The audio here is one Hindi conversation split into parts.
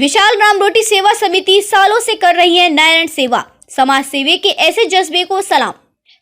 विशाल राम रोटी सेवा समिति सालों से कर रही है नारायण सेवा। समाज सेवी के ऐसे जज्बे को सलाम।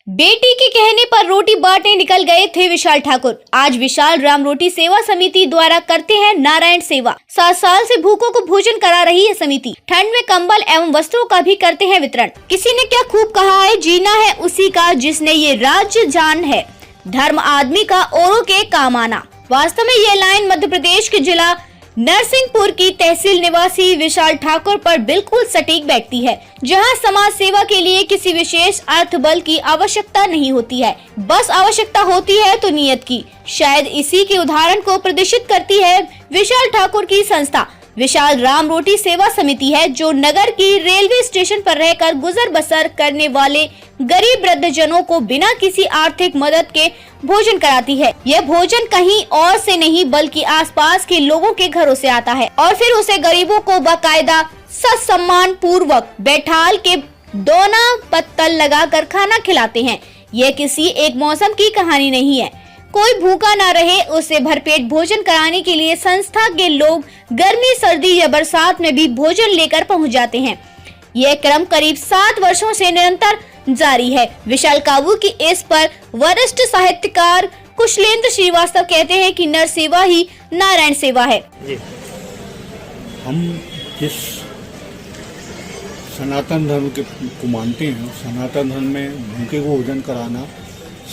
बेटी के कहने पर रोटी बांटने निकल गए थे विशाल ठाकुर। आज विशाल राम रोटी सेवा समिति द्वारा करते हैं नारायण सेवा। 7 साल से भूखों को भोजन करा रही है समिति। ठंड में कंबल एवं वस्त्रों का भी करते हैं वितरण। किसी ने क्या खूब कहा है, जीना है उसी का जिसने ये राज्य जान है, धर्म आदमी का औरों के काम आना। वास्तव में ये लाइन मध्य प्रदेश के जिला नरसिंहपुर की तहसील निवासी विशाल ठाकुर पर बिल्कुल सटीक बैठती है, जहां समाज सेवा के लिए किसी विशेष अर्थ बल की आवश्यकता नहीं होती है, बस आवश्यकता होती है तो नियत की। शायद इसी के उदाहरण को प्रदर्शित करती है विशाल ठाकुर की संस्था विशाल राम रोटी सेवा समिति है, जो नगर की रेलवे स्टेशन पर रहकर गुजर बसर करने वाले गरीब वृद्धजनों को बिना किसी आर्थिक मदद के भोजन कराती है। यह भोजन कहीं और से नहीं बल्कि आसपास के लोगों के घरों से आता है और फिर उसे गरीबों को बाकायदा सत्सम्मान पूर्वक बैठाल के दोना पत्तल लगाकर खाना खिलाते हैं। यह किसी एक मौसम की कहानी नहीं है। कोई भूखा ना रहे उसे भरपेट भोजन कराने के लिए संस्था के लोग गर्मी सर्दी या बरसात में भी भोजन लेकर पहुंच जाते हैं। यह क्रम करीब 7 वर्षों से निरंतर जारी है। विशाल काबू की इस पर वरिष्ठ साहित्यकार कुशलेंद्र श्रीवास्तव कहते हैं कि नर सेवा ही नारायण सेवा है। जी। हम जिस सनातन धर्म को मानते हैं, सनातन धर्म में भूखे को भोजन कराना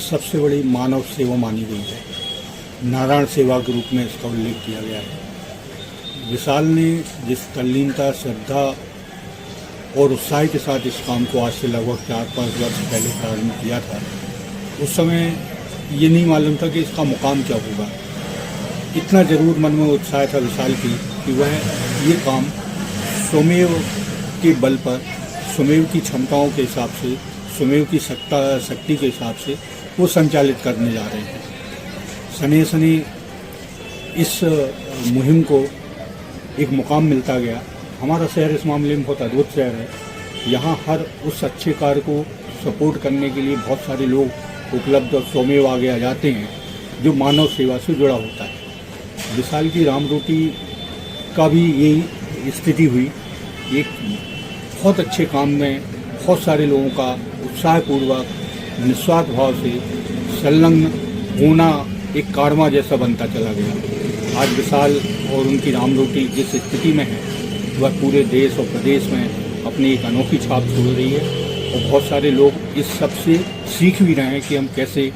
सबसे बड़ी मानव सेवा मानी गई है। नारायण सेवा के रूप में इसका उल्लेख किया गया है। विशाल ने जिस तल्लीनता, श्रद्धा और उत्साह के साथ इस काम को आज से लगभग 4-5 वर्ष पहले प्रारंभ किया था, उस समय ये नहीं मालूम था कि इसका मुकाम क्या होगा। इतना जरूर मन में उत्साह था विशाल की कि वह ये काम स्वमेव के बल पर, स्वमेव की क्षमताओं के हिसाब से, स्वमेव की शक्ति के हिसाब से वो संचालित करने जा रहे हैं। सने सने इस मुहिम को एक मुकाम मिलता गया। हमारा शहर इस मामले में बहुत अद्भुत शहर है। यहाँ हर उस अच्छे कार्य को सपोर्ट करने के लिए बहुत सारे लोग उपलब्ध और स्वमेव आगे आ जाते हैं, जो मानव सेवा से जुड़ा होता है। विशाल की राम रोटी का भी यही स्थिति हुई। एक बहुत अच्छे काम में बहुत सारे लोगों का उत्साहपूर्वक निस्वार्थ भाव से संलग्न होना एक कारवा जैसा बनता चला गया। आज विशाल और उनकी राम रोटी जिस स्थिति में है, वह पूरे देश और प्रदेश में अपनी एक अनोखी छाप छोड़ रही है और बहुत सारे लोग इस सब से सीख भी रहे हैं कि हम कैसे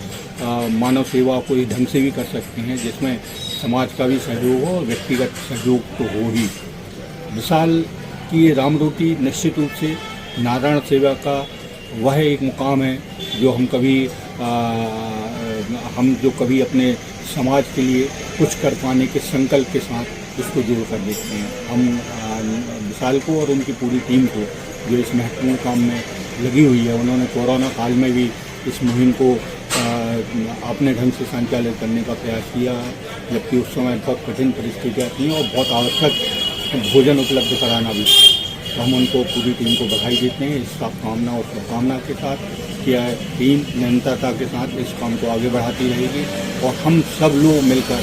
मानव सेवा को इस ढंग से भी कर सकते हैं जिसमें समाज का भी सहयोग हो और व्यक्तिगत सहयोग तो हो ही। विशाल की ये राम रोटी निश्चित रूप से नारायण सेवा का वह एक मुकाम है जो हम जो कभी अपने समाज के लिए कुछ कर पाने के संकल्प के साथ इसको जोड़ कर देखते हैं। हम विशाल को और उनकी पूरी टीम को जो इस महत्वपूर्ण काम में लगी हुई है, उन्होंने कोरोना काल में भी इस मुहिम को अपने ढंग से संचालित करने का प्रयास किया, जबकि उस समय बहुत कठिन परिस्थितियाँ थीं और बहुत आवश्यक भोजन उपलब्ध कराना भी। तो हम उनको पूरी टीम को बधाई देते हैं इस कामना और शुभकामना के साथ कि टीम निरंतरता के साथ इस काम को आगे बढ़ाती रहेगी और हम सब लोग मिलकर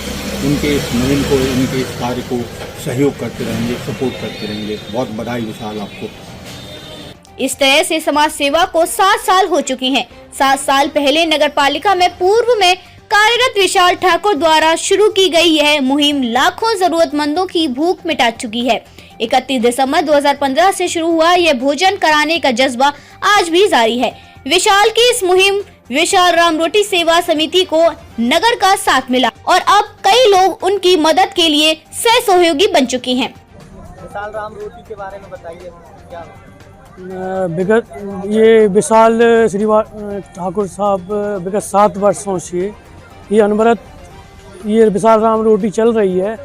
उनके इस मुहिम को, उनके इस कार्य को सहयोग करते रहेंगे, सपोर्ट करते रहेंगे। बहुत बधाई विशाल आपको। इस तरह से समाज सेवा को 7 साल हो चुके हैं। 7 साल पहले नगर पालिका में पूर्व में कार्यरत विशाल ठाकुर द्वारा शुरू की गई यह मुहिम लाखों जरूरतमंदों की भूख मिटा चुकी है। 31 दिसंबर 2015 से शुरू हुआ यह भोजन कराने का जज्बा आज भी जारी है। विशाल की इस मुहिम विशाल राम रोटी सेवा समिति को नगर का साथ मिला और अब कई लोग उनकी मदद के लिए सहयोगी बन चुके हैं। विशाल राम रोटी के बारे में बताइए क्या? ये विशाल श्री ठाकुर साहब विगत 7 वर्षों से ये अनवरत ये विशाल राम रोटी चल रही है।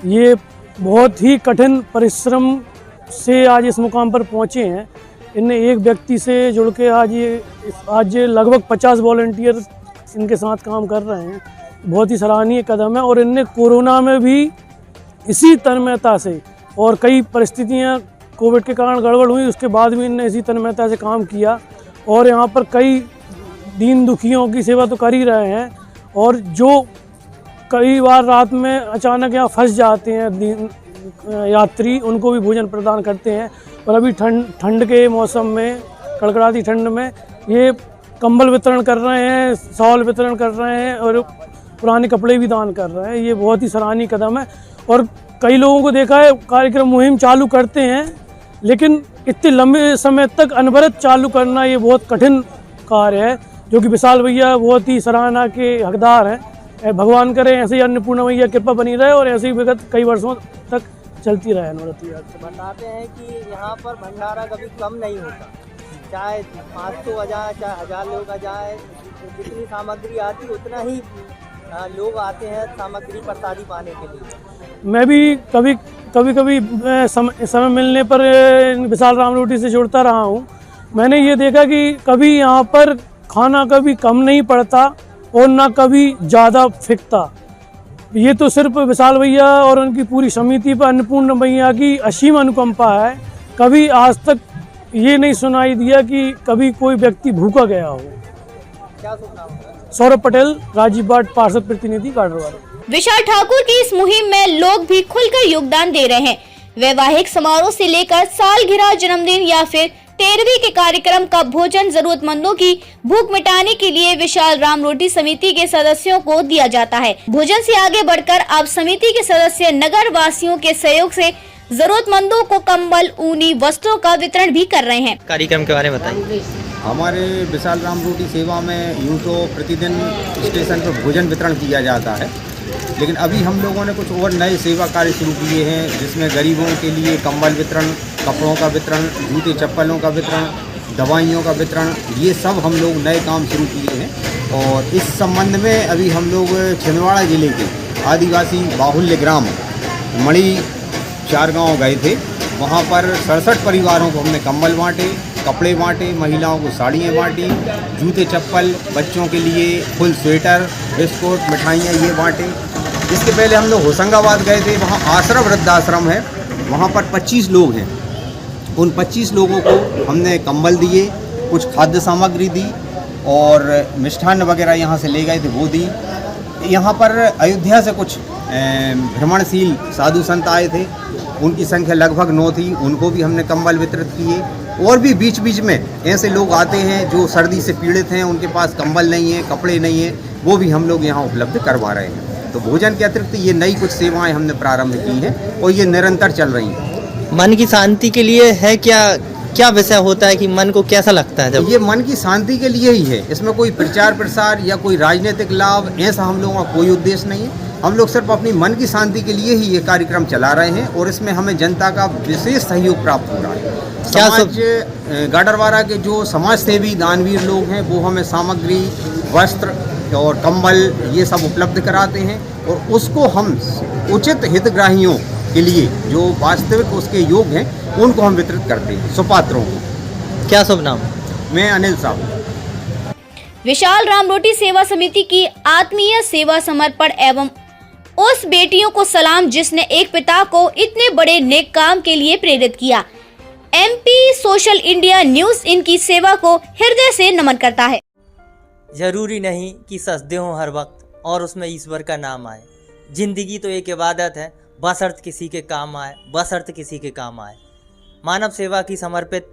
ये बहुत ही कठिन परिश्रम से आज इस मुकाम पर पहुँचे हैं। इनने एक व्यक्ति से जुड़ के आज लगभग 50 वॉलंटियर इनके साथ काम कर रहे हैं। बहुत ही सराहनीय कदम है और इनने कोरोना में भी इसी तन्मयता से, और कई परिस्थितियां कोविड के कारण गड़बड़ हुई, उसके बाद भी इनने इसी तन्मयता से काम किया और यहाँ पर कई दीन दुखियों की सेवा तो कर ही रहे हैं। और जो कई बार रात में अचानक यहाँ फंस जाते हैं यात्री उनको भी भोजन प्रदान करते हैं। और अभी ठंड के मौसम में, कड़कड़ाती ठंड में, ये कंबल वितरण कर रहे हैं, शॉल वितरण कर रहे हैं और पुराने कपड़े भी दान कर रहे हैं। ये बहुत ही सराहनीय कदम है। और कई लोगों को देखा है कार्यक्रम मुहिम चालू करते हैं, लेकिन इतने लंबे समय तक अनवरत चालू करना ये बहुत कठिन कार्य है, जो कि विशाल भैया बहुत ही सराहना के हकदार हैं। भगवान करे ऐसे ही अन्नपूर्णा मैया कृपा बनी रहे और ऐसे ही विगत कई वर्षों तक चलती रहे अनवरत यात्रा। बताते हैं कि यहाँ पर भंडारा कभी कम नहीं होता, चाहे 500 आ जाए, चाहे 1000 लोग आ जाए, जितनी सामग्री आती उतना ही लोग आते हैं सामग्री प्रसादी पाने के लिए। मैं भी कभी समय मिलने पर विशाल राम रोटी से जुड़ता रहा हूँ। मैंने ये देखा कि कभी यहाँ पर खाना कभी कम नहीं पड़ता और ना कभी ज़्यादा फिकता। ये तो सिर्फ विशाल भैया और उनकी पूरी समिति पर अन्नपूर्णा मैया की असीम अनुकंपा है। कभी आज तक ये नहीं सुनाई दिया कि कभी कोई व्यक्ति भूखा गया हो। क्या सुनना होगा? सौरभ पटेल, राजीव बाट, पार्षद प्रतिनिधि, गाडरवाड़ा। विशाल ठाकुर की इस मुहिम में लोग भी खुलकर योगदान दे रहे हैं। वैवाहिक समारोह से लेकर सालगिरह, जन्मदिन या फिर 13वीं के कार्यक्रम का भोजन जरूरतमंदों की भूख मिटाने के लिए विशाल राम रोटी समिति के सदस्यों को दिया जाता है। भोजन से आगे बढ़कर अब समिति के सदस्य नगर वासियों के सहयोग से जरूरतमंदों को कंबल, ऊनी वस्त्रों का वितरण भी कर रहे हैं। कार्यक्रम के बारे में बताइए। हमारे विशाल राम रोटी सेवा में यूँ तो प्रतिदिन स्टेशन पर भोजन वितरण किया जाता है, लेकिन अभी हम लोगों ने कुछ और नए सेवा कार्य शुरू किए हैं, जिसमें गरीबों के लिए कंबल वितरण, कपड़ों का वितरण, जूते चप्पलों का वितरण, दवाइयों का वितरण, ये सब हम लोग नए काम शुरू किए हैं। और इस संबंध में अभी हम लोग छिंदवाड़ा जिले के आदिवासी बाहुल्य ग्राम मणि 4 गाँव गए थे। वहाँ पर 67 परिवारों को हमने कंबल बांटे, कपड़े बांटे, महिलाओं को साड़ियाँ बांटी, जूते चप्पल, बच्चों के लिए फुल स्वेटर, बिस्कुट, मिठाइयाँ ये बांटे। इसके पहले हम लोग होशंगाबाद गए थे, वहाँ आश्रम वृद्धाश्रम है, वहाँ पर 25 लोग हैं। उन 25 लोगों को हमने कंबल दिए, कुछ खाद्य सामग्री दी और मिष्ठान्न वगैरह यहाँ से ले गए थे वो दी। यहाँ पर अयोध्या से कुछ भ्रमणशील साधु संत आए थे, उनकी संख्या लगभग 9 थी, उनको भी हमने कंबल वितरित किए। और भी बीच बीच में ऐसे लोग आते हैं जो सर्दी से पीड़ित हैं, उनके पास कंबल नहीं है, कपड़े नहीं है, वो भी हम लोग यहाँ उपलब्ध करवा रहे हैं। तो भोजन के अतिरिक्त ये नई कुछ सेवाएं हमने प्रारंभ की हैं और ये निरंतर चल रही हैं। मन की शांति के लिए है क्या विषय होता है कि मन को कैसा लगता है जब? ये मन की शांति के लिए ही है, इसमें कोई प्रचार प्रसार या कोई राजनीतिक लाभ ऐसा हम लोगों का कोई उद्देश्य नहीं है। हम लोग सिर्फ अपनी मन की शांति के लिए ही ये कार्यक्रम चला रहे हैं और इसमें हमें जनता का विशेष सहयोग प्राप्त हो रहा है। समाज गाडरवाड़ा के जो समाज सेवी दानवीर लोग हैं वो हमें सामग्री, वस्त्र और कंबल ये सब उपलब्ध कराते हैं और उसको हम उचित हितग्राहियों के लिए जो वास्तविक उसके योग हैं उनको हम वितरित करते हैं, सुपात्रों को। क्या शुभ नाम? मैं अनिल साहब। विशाल राम रोटी सेवा समिति की आत्मीय सेवा, समर्पण एवं उस बेटियों को सलाम जिसने एक पिता को इतने बड़े नेक काम के लिए प्रेरित किया। MP सोशल इंडिया न्यूज इनकी सेवा को हृदय से नमन करता है। जरूरी नहीं कि सजदे हों हर वक्त और उसमें ईश्वर का नाम आए। जिंदगी तो एक इबादत है, बशर्त किसी के काम आए, बशर्त किसी के काम आए। मानव सेवा की समर्पित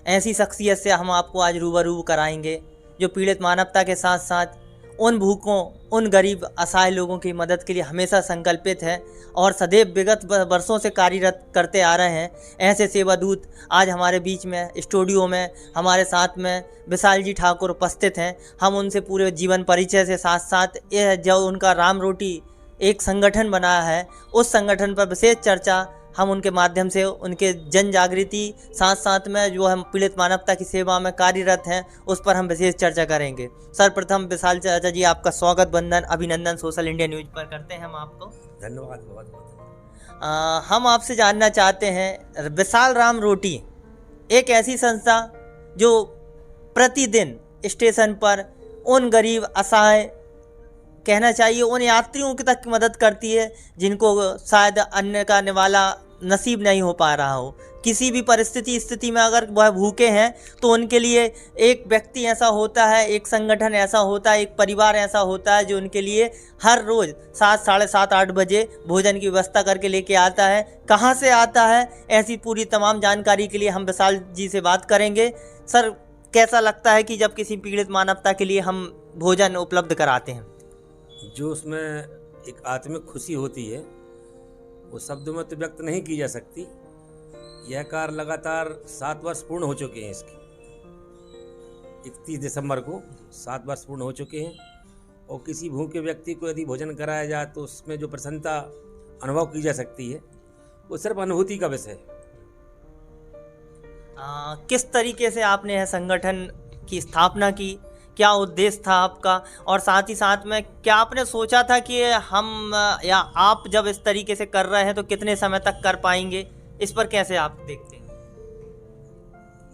ऐसी शख्सियत से हम आपको आज रूबरू कराएंगे जो पीड़ित मानवता के साथ साथ उन भूखों, उन गरीब असहाय लोगों की मदद के लिए हमेशा संकल्पित है और सदैव विगत वर्षों से कार्यरत करते आ रहे हैं। ऐसे सेवादूत आज हमारे बीच में स्टूडियो में हमारे साथ में विशाल जी ठाकुर उपस्थित हैं। हम उनसे पूरे जीवन परिचय से साथ साथ यह जो उनका राम रोटी एक संगठन बनाया है उस संगठन पर विशेष चर्चा हम उनके माध्यम से उनके जन जागृति साथ साथ में जो हम पीड़ित मानवता की सेवा में कार्यरत हैं उस पर हम विशेष चर्चा करेंगे। सर्वप्रथम विशाल चाचा जी आपका स्वागत, वंदन, अभिनंदन सोशल इंडिया न्यूज पर करते हैं हम आपको। धन्यवाद। हम आपसे जानना चाहते हैं, विशाल राम रोटी एक ऐसी संस्था जो प्रतिदिन स्टेशन पर उन गरीब असहाय कहना चाहिए उन यात्रियों की तक मदद करती है जिनको शायद अन्न का निवाला नसीब नहीं हो पा रहा हो, किसी भी स्थिति में अगर वह भूखे हैं तो उनके लिए एक व्यक्ति ऐसा होता है, एक संगठन ऐसा होता है, एक परिवार ऐसा होता है जो उनके लिए हर रोज़ 7, साढ़े 7, 8 बजे भोजन की व्यवस्था करके लेके आता है। कहाँ से आता है, ऐसी पूरी तमाम जानकारी के लिए हम विशाल जी से बात करेंगे। सर, कैसा लगता है कि जब किसी पीड़ित मानवता के लिए हम भोजन उपलब्ध कराते हैं? जो उसमें एक आत्मिक खुशी होती है वो शब्दों में तो व्यक्त नहीं की जा सकती। यह कार्य लगातार 7 वर्ष पूर्ण हो चुके हैं। इसके 31 दिसंबर को 7 वर्ष पूर्ण हो चुके हैं। और किसी भूखे व्यक्ति को यदि भोजन कराया जाए तो उसमें जो प्रसन्नता अनुभव की जा सकती है वो सिर्फ अनुभूति का विषय है। किस तरीके से आपने यह संगठन की स्थापना की, क्या उद्देश्य था आपका, और साथ ही साथ में क्या आपने सोचा था कि हम या आप जब इस तरीके से कर रहे हैं तो कितने समय तक कर पाएंगे, इस पर कैसे आप देखते हैं?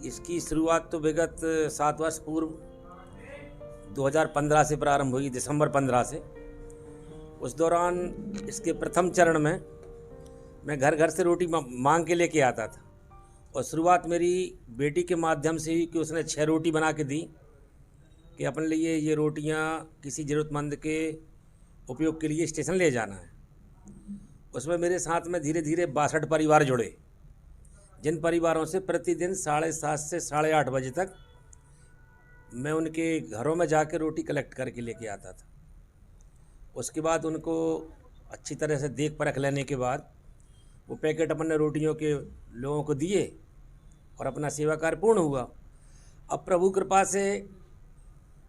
इसकी शुरुआत तो विगत 7 वर्ष पूर्व 2015 से प्रारंभ हुई, दिसंबर 15 से। उस दौरान इसके प्रथम चरण में मैं घर घर से रोटी मांग के लेके आता था। और शुरुआत मेरी बेटी के माध्यम से हुई कि उसने 6 रोटी बना के दी कि अपने लिए ये रोटियां किसी ज़रूरतमंद के उपयोग के लिए स्टेशन ले जाना है। उसमें मेरे साथ में धीरे धीरे 62 परिवार जुड़े, जिन परिवारों से प्रतिदिन 7:30 से 8:30 बजे तक मैं उनके घरों में जाकर रोटी कलेक्ट करके लेके आता था। उसके बाद उनको अच्छी तरह से देख परख लेने के बाद वो पैकेट अपने रोटियों के लोगों को दिए और अपना सेवा कार्य पूर्ण हुआ। अब प्रभु कृपा से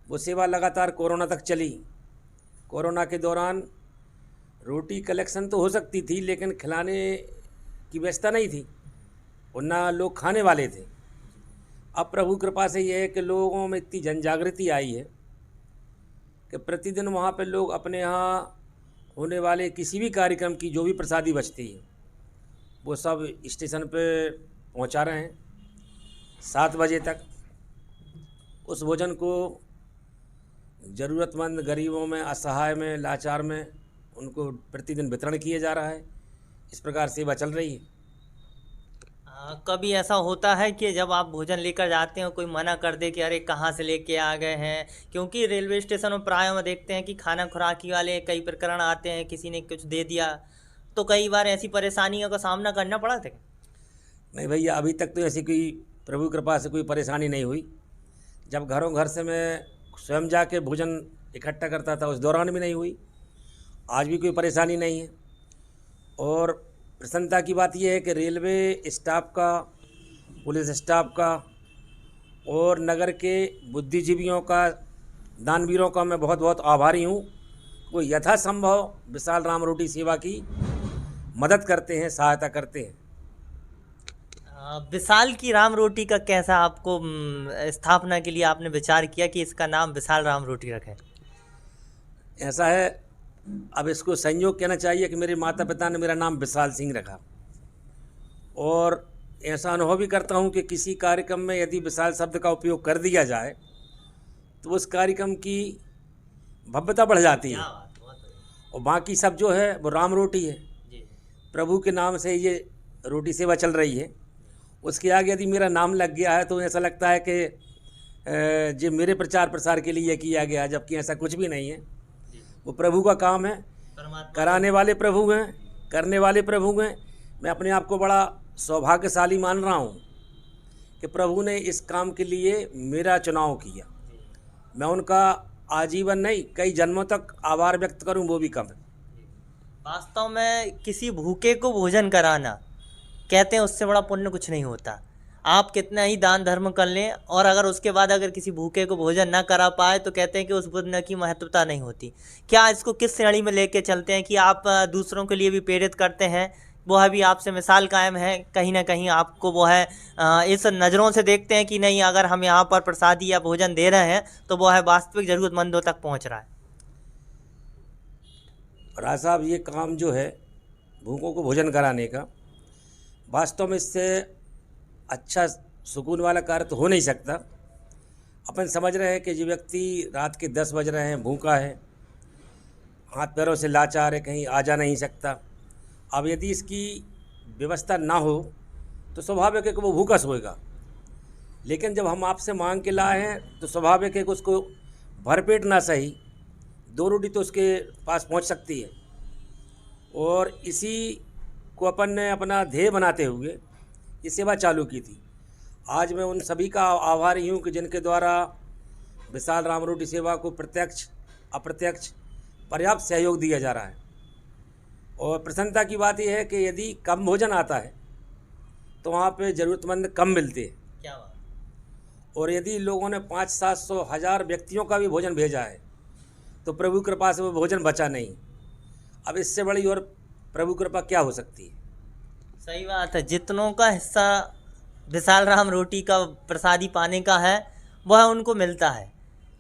वो सेवा लगातार कोरोना तक चली। कोरोना के दौरान रोटी कलेक्शन तो हो सकती थी लेकिन खिलाने की व्यवस्था नहीं थी और ना लोग खाने वाले थे। अब प्रभु कृपा से यह है कि लोगों में इतनी जनजागृति आई है कि प्रतिदिन वहाँ पे लोग अपने यहाँ होने वाले किसी भी कार्यक्रम की जो भी प्रसादी बचती है वो सब स्टेशन पे पहुँचा रहे हैं। 7 बजे तक उस भोजन को ज़रूरतमंद गरीबों में, असहाय में, लाचार में उनको प्रतिदिन वितरण किया जा रहा है। इस प्रकार सेवा चल रही है। कभी ऐसा होता है कि जब आप भोजन लेकर जाते हैं कोई मना कर दे कि अरे कहाँ से लेके आ गए हैं? क्योंकि रेलवे स्टेशन में प्राय में देखते हैं कि खाना खुराकी वाले कई प्रकरण आते हैं, किसी ने कुछ दे दिया, तो कई बार ऐसी परेशानियों का सामना करना पड़ा था? नहीं भैया, अभी तक तो ऐसी कोई प्रभु कृपा से कोई परेशानी नहीं हुई। जब घरों घर से मैं स्वयं जाके भोजन इकट्ठा करता था उस दौरान भी नहीं हुई। आज भी कोई परेशानी नहीं है। और प्रसन्नता की बात यह है कि रेलवे स्टाफ का, पुलिस स्टाफ का और नगर के बुद्धिजीवियों का, दानवीरों का मैं बहुत बहुत आभारी हूँ। वो यथासंभव विशाल राम रोटी सेवा की मदद करते हैं, सहायता करते हैं। विशाल की राम रोटी का कैसा आपको स्थापना के लिए आपने विचार किया कि इसका नाम विशाल राम रोटी रखें? ऐसा है, अब इसको संयोग कहना चाहिए कि मेरे माता पिता ने मेरा नाम विशाल सिंह रखा। और ऐसा अनुभव भी करता हूँ कि किसी कार्यक्रम में यदि विशाल शब्द का उपयोग कर दिया जाए तो उस कार्यक्रम की भव्यता बढ़ जाती है। और बाकी सब जो है वो राम रोटी है। प्रभु के नाम से ये रोटी सेवा चल रही है। उसके आगे यदि मेरा नाम लग गया है तो ऐसा लगता है कि जो मेरे प्रचार प्रसार के लिए किया गया है, जबकि ऐसा कुछ भी नहीं है। वो प्रभु का काम है, कराने वाले प्रभु हैं, करने वाले प्रभु हैं। मैं अपने आप को बड़ा सौभाग्यशाली मान रहा हूँ कि प्रभु ने इस काम के लिए मेरा चुनाव किया। मैं उनका आजीवन नहीं, कई जन्मों तक आभार व्यक्त करूँ वो भी कम है। वास्तव में किसी भूखे को भोजन कराना, कहते हैं उससे बड़ा पुण्य कुछ नहीं होता। आप कितना ही दान धर्म कर लें और अगर उसके बाद अगर किसी भूखे को भोजन ना करा पाए तो कहते हैं कि उस पुण्य की महत्वता नहीं होती। क्या इसको किस श्रेणी में लेके चलते हैं कि आप दूसरों के लिए भी प्रेरित करते हैं? वो है भी आपसे मिसाल कायम है, कहीं ना कहीं आपको वो है इस नज़रों से देखते हैं कि नहीं, अगर हम यहाँ पर प्रसादी या भोजन दे रहे हैं तो वो है वास्तविक ज़रूरतमंदों तक पहुँच रहा है। राज साहब, ये काम जो है भूखों को भोजन कराने का, वास्तव में इससे अच्छा सुकून वाला कार्य तो हो नहीं सकता। अपन समझ रहे हैं कि जो व्यक्ति रात के 10 बज रहे हैं, भूखा है, हाथ पैरों से लाचार है, कहीं आ जा नहीं सकता। अब यदि इसकी व्यवस्था ना हो तो स्वाभाविक है कि वो भूखा सोएगा। लेकिन जब हम आपसे मांग के लाए हैं तो स्वाभाविक है कि उसको भरपेट ना सही 2 रोटी तो उसके पास पहुंच सकती है। और इसी को अपन ने अपना ध्येय बनाते हुए ये सेवा चालू की थी। आज मैं उन सभी का आभारी हूँ कि जिनके द्वारा विशाल राम रोटी सेवा को प्रत्यक्ष अप्रत्यक्ष पर्याप्त सहयोग दिया जा रहा है। और प्रसन्नता की बात यह है कि यदि कम भोजन आता है तो वहाँ पे ज़रूरतमंद कम मिलते हैं। क्या बात। और यदि लोगों ने 500-700 हज़ार व्यक्तियों का भी भोजन भेजा है तो प्रभु कृपा से वो भोजन बचा नहीं। अब इससे बड़ी और प्रभु कृपा क्या हो सकती है। सही बात है। जितनों का हिस्सा विशाल राम रोटी का प्रसादी पाने का है वह उनको मिलता है।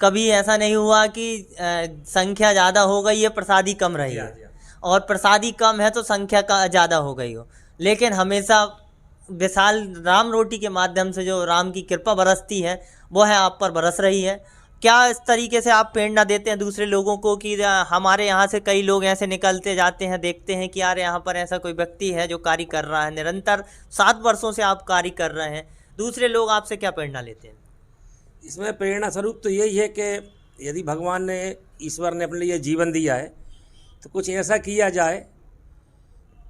कभी ऐसा नहीं हुआ कि संख्या ज़्यादा हो गई है प्रसादी कम रही है, और प्रसादी कम है तो संख्या का ज़्यादा हो गई हो। लेकिन हमेशा विशाल राम रोटी के माध्यम से जो राम की कृपा बरसती है वो है आप पर बरस रही है। क्या इस तरीके से आप प्रेरणा देते हैं दूसरे लोगों को कि हमारे यहाँ से कई लोग ऐसे निकलते जाते हैं, देखते हैं कि यार यहाँ पर ऐसा कोई व्यक्ति है जो कार्य कर रहा है, निरंतर 7 वर्षों से आप कार्य कर रहे हैं, दूसरे लोग आपसे क्या प्रेरणा लेते हैं? इसमें प्रेरणा स्वरूप तो यही है कि यदि भगवान ने ईश्वर ने अपने लिए जीवन दिया है तो कुछ ऐसा किया जाए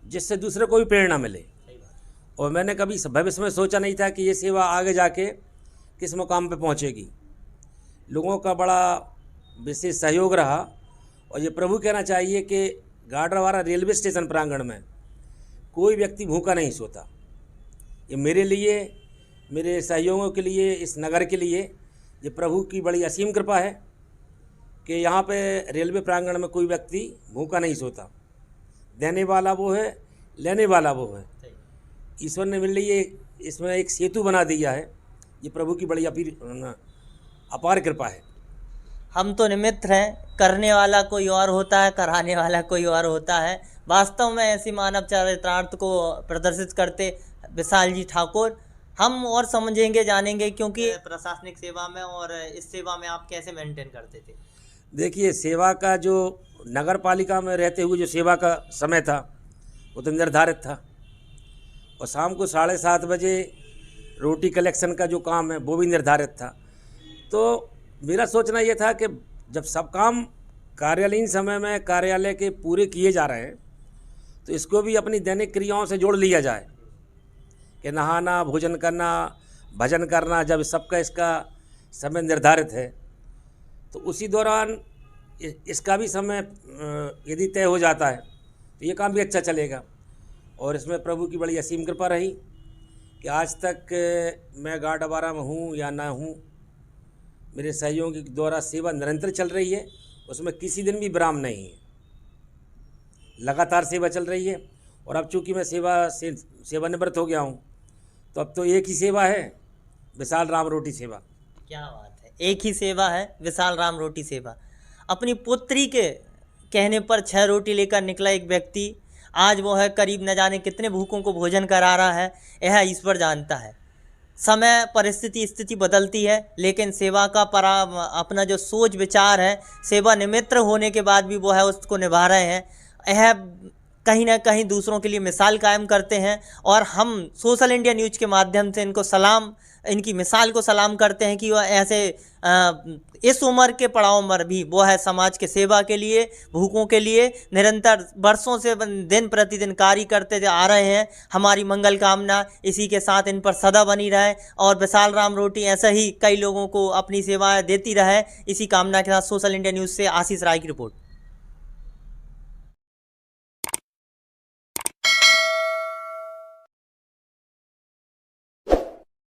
जिससे दूसरे को भी प्रेरणा मिले। और मैंने कभी भविष्य में सोचा नहीं था कि ये सेवा आगे जाके किस मुकाम पे पहुंचेगी। लोगों का बड़ा विशेष सहयोग रहा। और ये प्रभु कहना चाहिए कि गाडरवारा रेलवे स्टेशन प्रांगण में कोई व्यक्ति भूखा नहीं सोता। ये मेरे लिए, मेरे सहयोगियों के लिए, इस नगर के लिए ये प्रभु की बड़ी असीम कृपा है कि यहाँ पे रेलवे प्रांगण में कोई व्यक्ति भूखा नहीं सोता। देने वाला वो है, लेने वाला वो है। ईश्वर ने मेरे लिए इसमें एक सेतु बना दिया है। ये प्रभु की बड़ी अपार कृपा है। हम तो निमित्त हैं, करने वाला कोई और होता है, कराने वाला कोई और होता है। वास्तव में ऐसी मानव चरितार्थ को प्रदर्शित करते विशाल जी ठाकुर हम और समझेंगे, जानेंगे, क्योंकि प्रशासनिक सेवा में और इस सेवा में आप कैसे मेंटेन करते थे? देखिए, सेवा का जो नगर पालिका में रहते हुए जो सेवा का समय था वो तो निर्धारित था। और शाम को 7:30 बजे रोटी कलेक्शन का जो काम है वो भी निर्धारित था। तो मेरा सोचना ये था कि जब सब काम कार्यालयीन समय में कार्यालय के पूरे किए जा रहे हैं तो इसको भी अपनी दैनिक क्रियाओं से जोड़ लिया जाए कि नहाना, भोजन करना, भजन करना, जब सबका इसका समय निर्धारित है तो उसी दौरान इसका भी समय यदि तय हो जाता है तो ये काम भी अच्छा चलेगा। और इसमें प्रभु की बड़ी असीम कृपा रही कि आज तक मैं गाडरवारा में हूँ या ना हूँ, मेरे सहयोगी के द्वारा सेवा निरंतर चल रही है। उसमें किसी दिन भी विराम नहीं है, लगातार सेवा चल रही है। और अब चूँकि मैं सेवानिवृत्त हो गया हूँ तो अब तो एक ही सेवा है, विशाल राम रोटी सेवा। क्या बात है, एक ही सेवा है, विशाल राम रोटी सेवा। अपनी पुत्री के कहने पर 6 रोटी लेकर निकला एक व्यक्ति आज वो है करीब न जाने कितने भूखों को भोजन करा रहा है। यह ईश्वर जानता है। समय, परिस्थिति, स्थिति बदलती है, लेकिन सेवा का अपना जो सोच विचार है, सेवा निमित्त होने के बाद भी वो है उसको निभा रहे हैं। यह कहीं ना कहीं दूसरों के लिए मिसाल कायम करते हैं। और हम सोशल इंडिया न्यूज़ के माध्यम से इनको सलाम, इनकी मिसाल को सलाम करते हैं कि वह ऐसे इस उम्र के पड़ाव पर भी वो है समाज के सेवा के लिए, भूखों के लिए निरंतर वर्षों से दिन प्रतिदिन कार्य करते आ रहे हैं। हमारी मंगल कामना इसी के साथ इन पर सदा बनी रहे और विशाल राम रोटी ऐसा ही कई लोगों को अपनी सेवाएं देती रहे। इसी कामना के साथ सोशल इंडिया न्यूज़ से आशीष राय की रिपोर्ट।